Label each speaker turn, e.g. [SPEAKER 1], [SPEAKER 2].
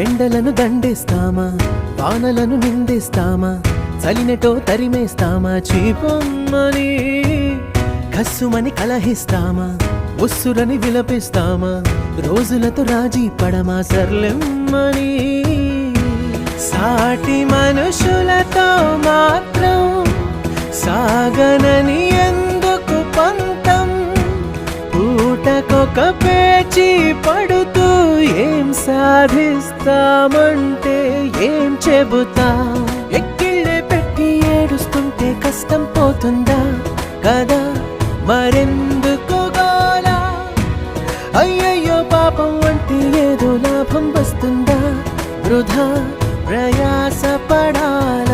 [SPEAKER 1] ఎండలను దండేస్తామా, వానలను నిందిస్తామా, చలినటో తరిమేస్తామా, చీపమ్మని కస్సుమని కలహిస్తామా, ఉస్సురని విలపిస్తామా, రోజులతో రాజీ పడమా, సర్లెమ్మని సాటి మనుషులతో మాత్రం సాగనని ఎందుకు పంతం, పూటకొక పేచి పడుతూ ఏం సాధిస్తామంటే ఏం చెబుతాం, ఎక్కిళ్ళే పెట్టి ఏడుస్తుంటే కష్టం పోతుందా కదా, మరెందుకు గోలా, అయ్యయ్యో పాపం అంటే ఏదో లాభం వస్తుందా, వృధా ప్రయాస పడాలి.